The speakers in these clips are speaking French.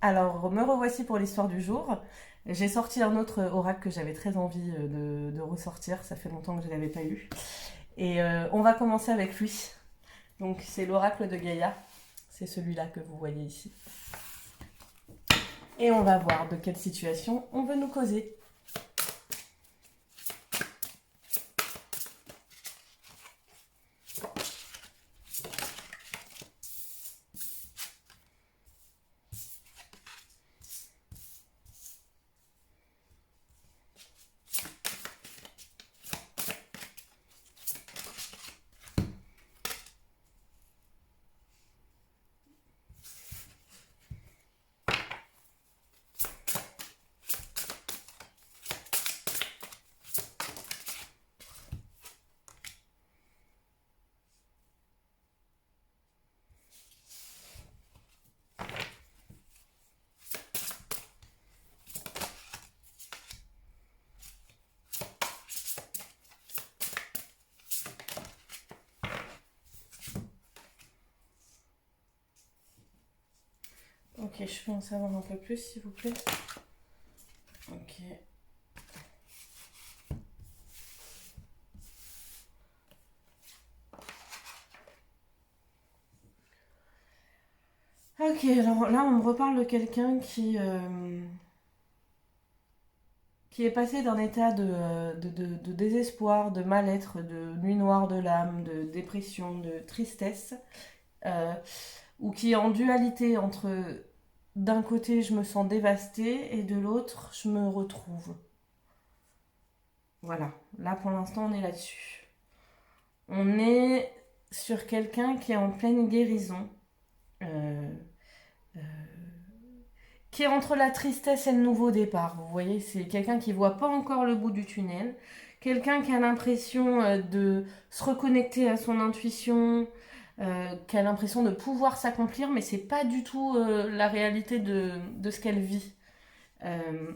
Alors, me revoici pour l'histoire du jour. J'ai sorti un autre oracle que j'avais très envie de ressortir. Ça fait longtemps que je ne l'avais pas eu. Et on va commencer avec lui. Donc, c'est l'oracle de Gaïa. C'est celui-là que vous voyez ici. Et on va voir de quelle situation on veut nous causer. Ok, je peux en savoir un peu plus, s'il vous plaît. Ok. Ok, alors là, on me reparle de quelqu'un qui est passé d'un état de désespoir, de mal-être, de nuit noire de l'âme, de dépression, de tristesse, euh, ou qui est en dualité entre d'un côté je me sens dévastée et de l'autre je me retrouve. Voilà, là pour l'instant on est là-dessus. On est sur quelqu'un qui est en pleine guérison, euh, euh, qui est entre la tristesse et le nouveau départ. Vous voyez, c'est quelqu'un qui voit pas encore le bout du tunnel, quelqu'un qui a l'impression de se reconnecter à son intuition, qui a l'impression de pouvoir s'accomplir, mais c'est pas du tout la réalité de ce qu'elle vit. Euh,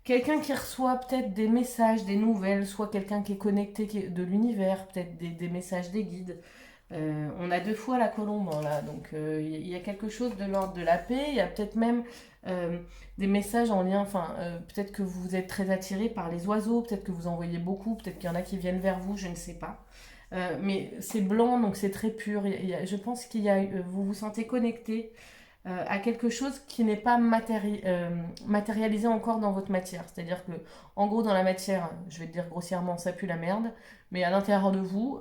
Quelqu'un qui reçoit peut-être des messages, des nouvelles, soit quelqu'un qui est connecté de l'univers, peut-être des messages des guides. On a deux fois la colombe hein, là, donc il y a quelque chose de l'ordre de la paix. Il y a peut-être même euh, des messages en lien. Enfin, peut-être que vous êtes très attiré par les oiseaux, peut-être que vous en voyez beaucoup, peut-être qu'il y en a qui viennent vers vous, je ne sais pas. Mais c'est blanc, donc c'est très pur. Je pense qu'il y a, vous vous sentez connecté à quelque chose qui n'est pas matérialisé encore dans votre matière. C'est-à-dire que, en gros, dans la matière, je vais te dire grossièrement, ça pue la merde, mais à l'intérieur de vous,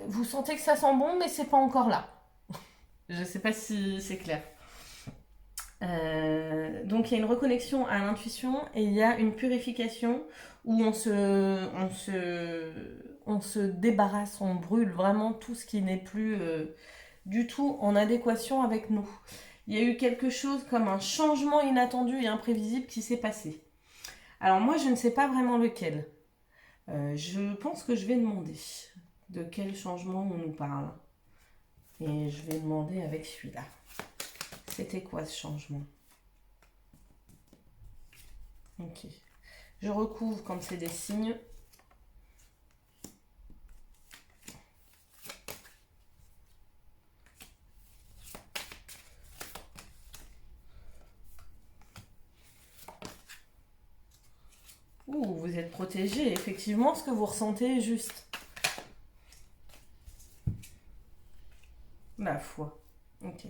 vous sentez que ça sent bon, mais c'est pas encore là. Je sais pas si c'est clair. Donc il y a une reconnexion à l'intuition et il y a une purification où on se débarrasse, on brûle vraiment tout ce qui n'est plus du tout en adéquation avec nous. Il y a eu quelque chose comme un changement inattendu et imprévisible qui s'est passé. Alors moi je ne sais pas vraiment lequel. Je pense que je vais demander de quel changement on nous parle. Et je vais demander avec celui-là. C'était quoi ce changement? Ok. Je recouvre quand c'est des signes. Ouh, vous êtes protégé. Effectivement, ce que vous ressentez est juste. Ma foi. Ok.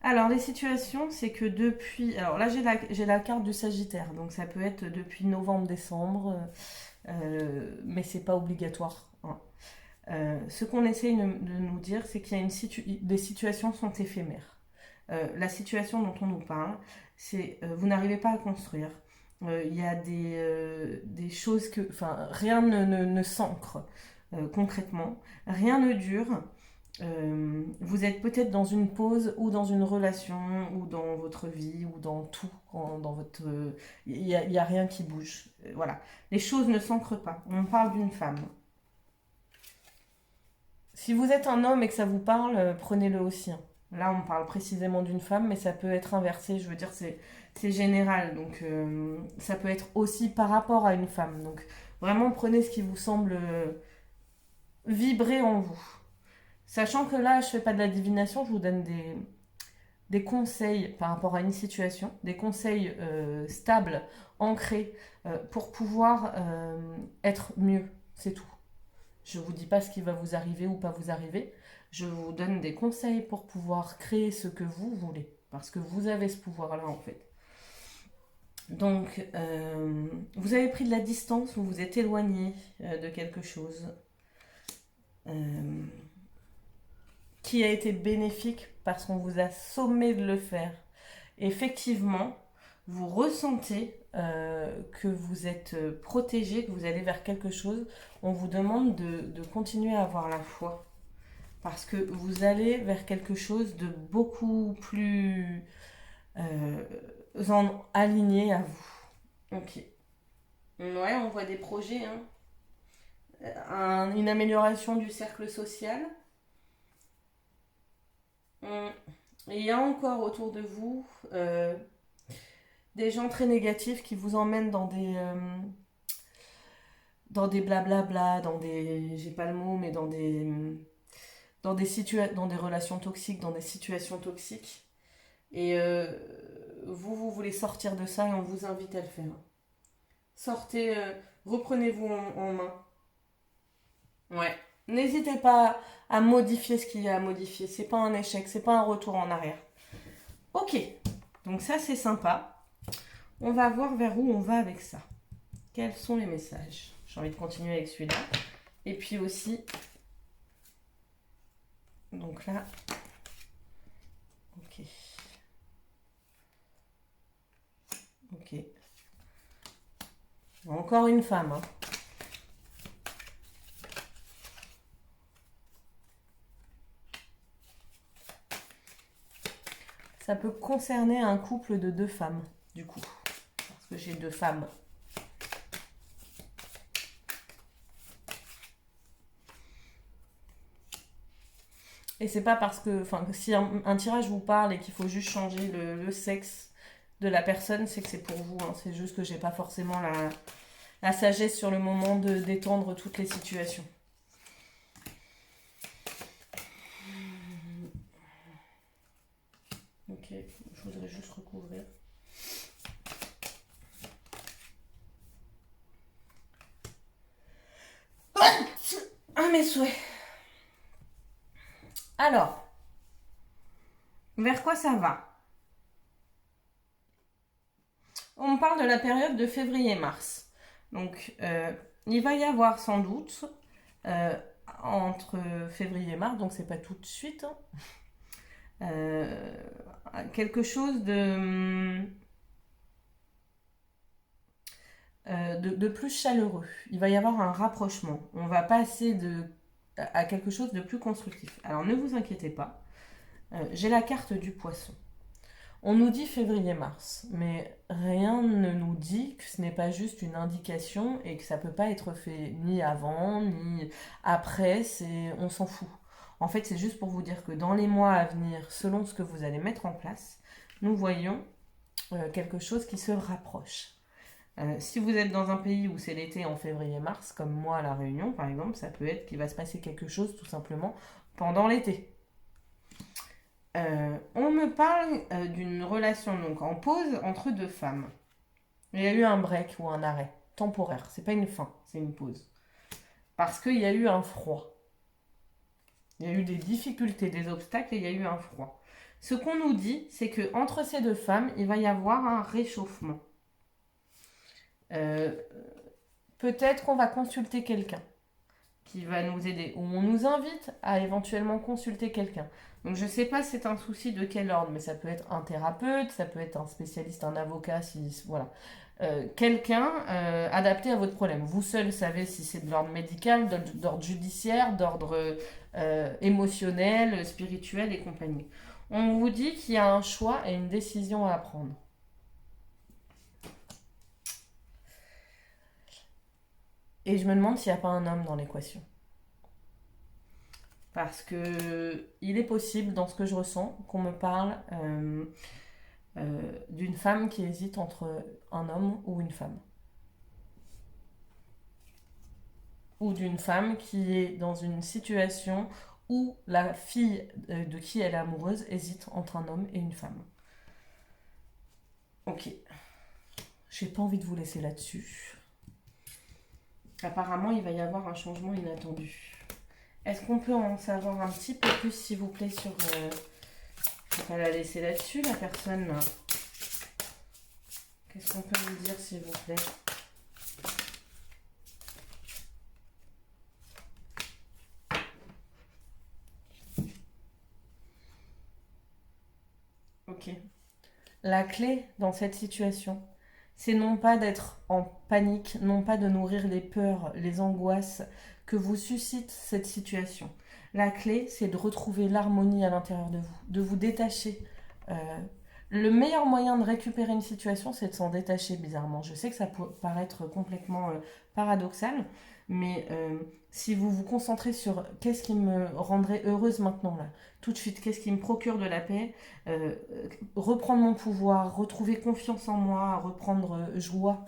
Alors, les situations, c'est que depuis. Alors là, j'ai la carte du Sagittaire. Donc, ça peut être depuis novembre-décembre. Mais c'est pas obligatoire. Hein. Ce qu'on essaye de nous dire, c'est qu'il y a des situations sont éphémères. La situation dont on nous parle, c'est vous n'arrivez pas à construire. Il y a des choses que, enfin, rien ne s'ancre concrètement, rien ne dure. Vous êtes peut-être dans une pause ou dans une relation ou dans votre vie ou dans tout, dans votre, y a rien qui bouge. Voilà, les choses ne s'ancrent pas. On parle d'une femme. Si vous êtes un homme et que ça vous parle, prenez-le aussi. Hein. Là, on parle précisément d'une femme, mais ça peut être inversé. Je veux dire, c'est général. Donc, ça peut être aussi par rapport à une femme. Donc, vraiment, prenez ce qui vous semble vibrer en vous. Sachant que là, je fais pas de la divination, je vous donne des conseils par rapport à une situation, des conseils stables, ancrés, pour pouvoir être mieux, c'est tout. Je ne vous dis pas ce qui va vous arriver ou pas vous arriver, je vous donne des conseils pour pouvoir créer ce que vous voulez, parce que vous avez ce pouvoir-là en fait. Donc, vous avez pris de la distance, vous vous êtes éloigné de quelque chose euh, qui a été bénéfique parce qu'on vous a sommé de le faire. Effectivement, vous ressentez que vous êtes protégé, que vous allez vers quelque chose. On vous demande de continuer à avoir la foi parce que vous allez vers quelque chose de beaucoup plus aligné à vous. Ok. Ouais, on voit des projets, hein. Une amélioration du cercle social. Et il y a encore autour de vous des gens très négatifs qui vous emmènent dans des blablabla, dans des, j'ai pas le mot, mais dans des relations toxiques, dans des situations toxiques. Et vous voulez sortir de ça et on vous invite à le faire. Sortez, reprenez-vous en main. Ouais. N'hésitez pas à modifier ce qu'il y a à modifier. C'est pas un échec, c'est pas un retour en arrière. Ok, donc ça c'est sympa. On va voir vers où on va avec ça. Quels sont les messages? J'ai envie de continuer avec celui-là. Et puis aussi, donc là, ok. Ok. Encore une femme. Hein. Ça peut concerner un couple de 2 femmes, du coup. Parce que j'ai 2 femmes. Et c'est pas parce que, enfin, si un tirage vous parle et qu'il faut juste changer le sexe de la personne, c'est que c'est pour vous. Hein. C'est juste que j'ai pas forcément la sagesse sur le moment de d'étendre toutes les situations. Ok, je voudrais juste recouvrir. Ah mes souhaits. Alors, vers quoi ça va? On parle de la période de février-mars. Donc, il va y avoir sans doute, euh, entre février et mars, donc c'est pas tout de suite, hein, quelque chose de plus chaleureux. Il va y avoir un rapprochement. On va passer à quelque chose de plus constructif. Alors ne vous inquiétez pas, j'ai la carte du poisson. On nous dit février-mars, mais rien ne nous dit que ce n'est pas juste une indication et que ça peut pas être fait ni avant, ni après, on s'en fout. En fait, c'est juste pour vous dire que dans les mois à venir, selon ce que vous allez mettre en place, nous voyons quelque chose qui se rapproche. Si vous êtes dans un pays où c'est l'été en février-mars, comme moi à La Réunion par exemple, ça peut être qu'il va se passer quelque chose tout simplement pendant l'été. On me parle d'une relation donc en pause entre 2 femmes. Il y a eu un break ou un arrêt temporaire. C'est pas une fin, c'est une pause. Parce qu'il y a eu un froid. Il y a eu des difficultés, des obstacles et il y a eu un froid. Ce qu'on nous dit, c'est que entre ces 2 femmes, il va y avoir un réchauffement. Euh, Peut-être qu'on va consulter quelqu'un qui va nous aider, ou on nous invite à éventuellement consulter quelqu'un. Donc je ne sais pas si c'est un souci de quel ordre, mais ça peut être un thérapeute, ça peut être un spécialiste, un avocat, si voilà. Quelqu'un adapté à votre problème. Vous seul savez si c'est de l'ordre médical, d'ordre judiciaire, d'ordre émotionnel, spirituel et compagnie. On vous dit qu'il y a un choix et une décision à prendre. Et je me demande s'il n'y a pas un homme dans l'équation. Parce que il est possible, dans ce que je ressens, qu'on me parle d'une femme qui hésite entre un homme ou une femme. Ou d'une femme qui est dans une situation ou la fille de qui elle est amoureuse hésite entre un homme et une femme. Ok. J'ai pas envie de vous laisser là-dessus. Apparemment, il va y avoir un changement inattendu. Est-ce qu'on peut en savoir un petit peu plus, s'il vous plaît, sur... Je vais pas la laisser là-dessus, la personne. Là. Qu'est-ce qu'on peut vous dire, s'il vous plaît? Ok. La clé dans cette situation, c'est non pas d'être en panique, non pas de nourrir les peurs, les angoisses que vous suscite cette situation. La clé, c'est de retrouver l'harmonie à l'intérieur de vous détacher. Euh, le meilleur moyen de récupérer une situation, c'est de s'en détacher bizarrement. Je sais que ça peut paraître complètement paradoxal, mais si vous vous concentrez sur qu'est-ce qui me rendrait heureuse maintenant, là, tout de suite, qu'est-ce qui me procure de la paix, reprendre mon pouvoir, retrouver confiance en moi, reprendre joie,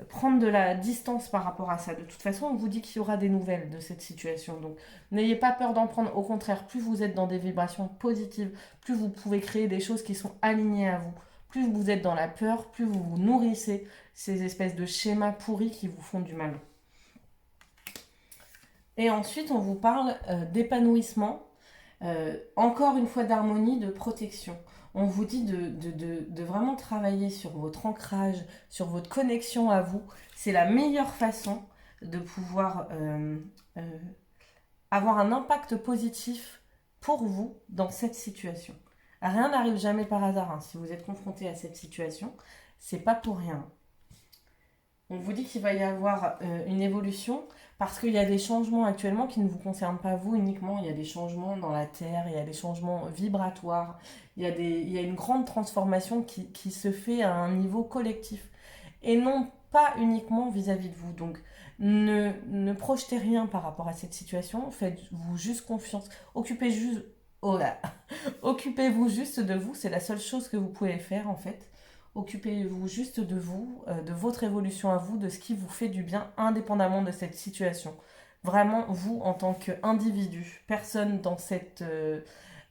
prendre de la distance par rapport à ça. De toute façon, on vous dit qu'il y aura des nouvelles de cette situation. Donc, n'ayez pas peur d'en prendre. Au contraire, plus vous êtes dans des vibrations positives, plus vous pouvez créer des choses qui sont alignées à vous. Plus vous êtes dans la peur, plus vous vous nourrissez ces espèces de schémas pourris qui vous font du mal. Et ensuite, on vous parle d'épanouissement, encore une fois d'harmonie, de protection. On vous dit de vraiment travailler sur votre ancrage, sur votre connexion à vous. C'est la meilleure façon de pouvoir avoir un impact positif pour vous dans cette situation. Rien n'arrive jamais par hasard. Hein. Si vous êtes confronté à cette situation, c'est pas pour rien. On vous dit qu'il va y avoir une évolution parce qu'il y a des changements actuellement qui ne vous concernent pas vous uniquement. Il y a des changements dans la Terre, il y a des changements vibratoires, il y a une grande transformation qui se fait à un niveau collectif et non pas uniquement vis-à-vis de vous. Donc ne projetez rien par rapport à cette situation, faites-vous juste confiance, occupez-vous juste de vous, c'est la seule chose que vous pouvez faire en fait. Occupez-vous juste de vous, de votre évolution à vous, de ce qui vous fait du bien indépendamment de cette situation. Vraiment, vous, en tant qu'individu, personne dans cette,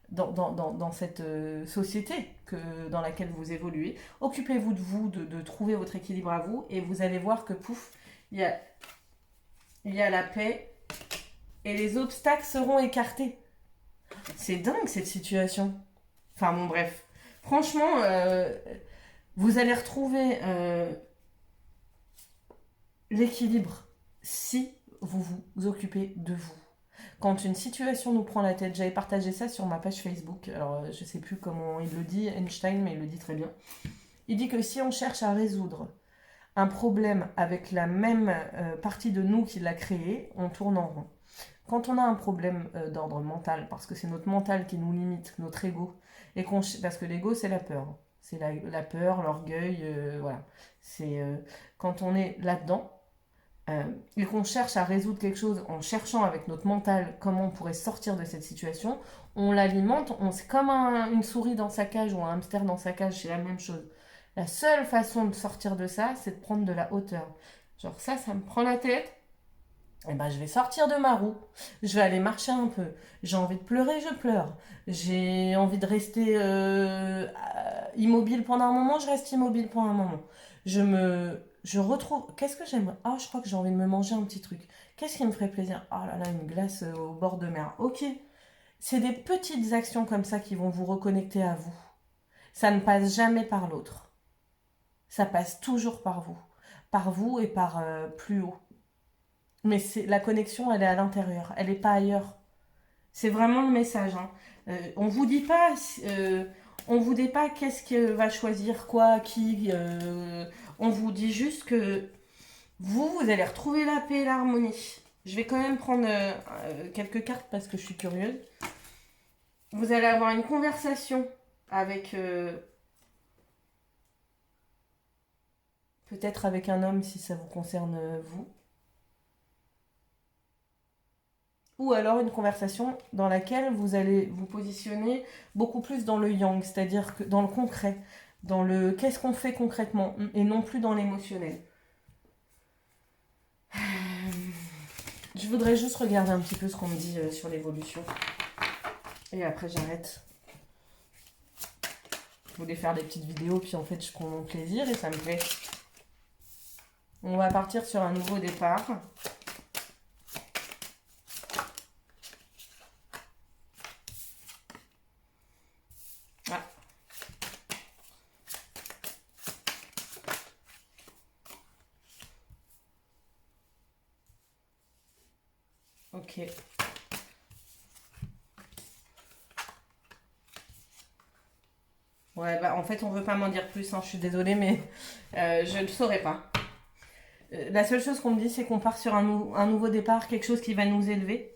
dans cette société dans laquelle vous évoluez, occupez-vous de vous, de trouver votre équilibre à vous, et vous allez voir que pouf, il y a la paix, et les obstacles seront écartés. C'est dingue cette situation. Enfin bon, bref. Franchement... vous allez retrouver l'équilibre si vous vous occupez de vous. Quand une situation nous prend la tête, j'avais partagé ça sur ma page Facebook, alors je sais plus comment il le dit, Einstein, mais il le dit très bien. Il dit que si on cherche à résoudre un problème avec la même partie de nous qui l'a créé, on tourne en rond. Quand on a un problème d'ordre mental, parce que c'est notre mental qui nous limite, notre ego, parce que l'ego c'est la peur. C'est la peur, l'orgueil, voilà. C'est quand on est là-dedans et qu'on cherche à résoudre quelque chose en cherchant avec notre mental comment on pourrait sortir de cette situation, on l'alimente, c'est comme une souris dans sa cage ou un hamster dans sa cage, c'est la même chose. La seule façon de sortir de ça, c'est de prendre de la hauteur. Genre ça me prend la tête, eh ben, je vais sortir de ma roue, je vais aller marcher un peu. J'ai envie de pleurer, je pleure. J'ai envie de rester immobile pendant un moment, je reste immobile pendant un moment. Je retrouve. Qu'est-ce que j'aime? Ah, je crois que j'ai envie de me manger un petit truc. Qu'est-ce qui me ferait plaisir? Oh là là, une glace au bord de mer. Ok. C'est des petites actions comme ça qui vont vous reconnecter à vous. Ça ne passe jamais par l'autre. Ça passe toujours par vous. Par vous et par plus haut. Mais la connexion, elle est à l'intérieur, elle n'est pas ailleurs. C'est vraiment le message. Hein. On vous dit pas qu'est-ce que va choisir quoi, qui. On vous dit juste que vous allez retrouver la paix et l'harmonie. Je vais quand même prendre quelques cartes parce que je suis curieuse. Vous allez avoir une conversation avec peut-être avec un homme si ça vous concerne vous. Ou alors une conversation dans laquelle vous allez vous positionner beaucoup plus dans le yang, c'est-à-dire que dans le concret, dans le qu'est-ce qu'on fait concrètement, et non plus dans l'émotionnel. Je voudrais juste regarder un petit peu ce qu'on me dit sur l'évolution. Et après, j'arrête. Je voulais faire des petites vidéos, puis en fait, je prends mon plaisir et ça me plaît. On va partir sur un nouveau départ. Ah. Ok. Ouais, bah en fait, on veut pas m'en dire plus, hein, je suis désolée, mais je ne saurais pas. La seule chose qu'on me dit, c'est qu'on part sur un nouveau départ, quelque chose qui va nous élever.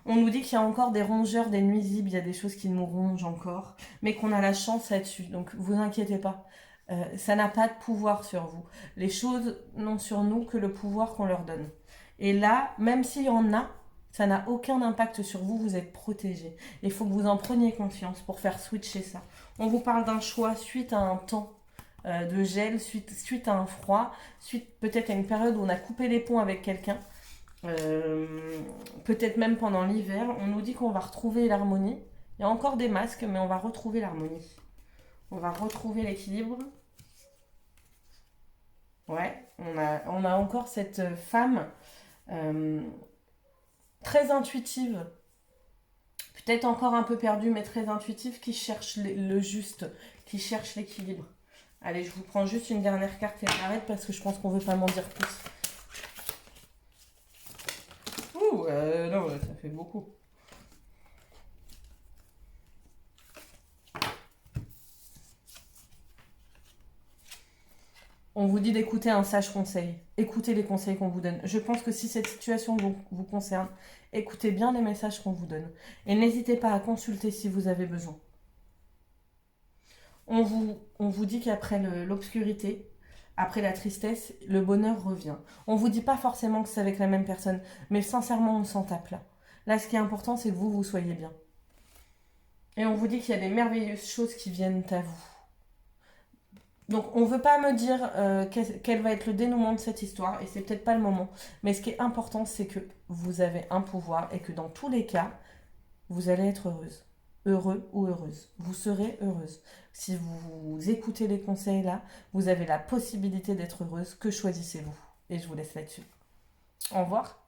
On nous dit qu'il y a encore des rongeurs, des nuisibles, il y a des choses qui nous rongent encore, mais qu'on a la chance là-dessus. Donc vous inquiétez pas. Ça n'a pas de pouvoir sur vous. Les choses n'ont sur nous que le pouvoir qu'on leur donne. Et là, même s'il y en a, ça n'a aucun impact sur vous, vous êtes protégé. Il faut que vous en preniez conscience pour faire switcher ça. On vous parle d'un choix suite à un temps de gel, suite à un froid, suite peut-être à une période où on a coupé les ponts avec quelqu'un. Peut-être même pendant l'hiver, on nous dit qu'on va retrouver l'harmonie. Il y a encore des masques, mais on va retrouver l'harmonie. On va retrouver l'équilibre. Ouais, on a encore cette femme euh, très intuitive, peut-être encore un peu perdue, mais très intuitive, qui cherche le juste, qui cherche l'équilibre. Allez, je vous prends juste une dernière carte et j'arrête parce que je pense qu'on veut pas m'en dire plus. Ouh, non, ça fait beaucoup. On vous dit d'écouter un sage conseil. Écoutez les conseils qu'on vous donne. Je pense que si cette situation vous concerne, écoutez bien les messages qu'on vous donne. Et n'hésitez pas à consulter si vous avez besoin. On vous dit qu'après l'obscurité, après la tristesse, le bonheur revient. On vous dit pas forcément que c'est avec la même personne, mais sincèrement, on s'en tape là. Là, ce qui est important, c'est que vous soyez bien. Et on vous dit qu'il y a des merveilleuses choses qui viennent à vous. Donc on ne veut pas me dire quel va être le dénouement de cette histoire, et c'est peut-être pas le moment. Mais ce qui est important, c'est que vous avez un pouvoir et que dans tous les cas, vous allez être heureuse. Heureux ou heureuse. Vous serez heureuse. Si vous écoutez les conseils là, vous avez la possibilité d'être heureuse. Que choisissez-vous? Et je vous laisse là-dessus. Au revoir.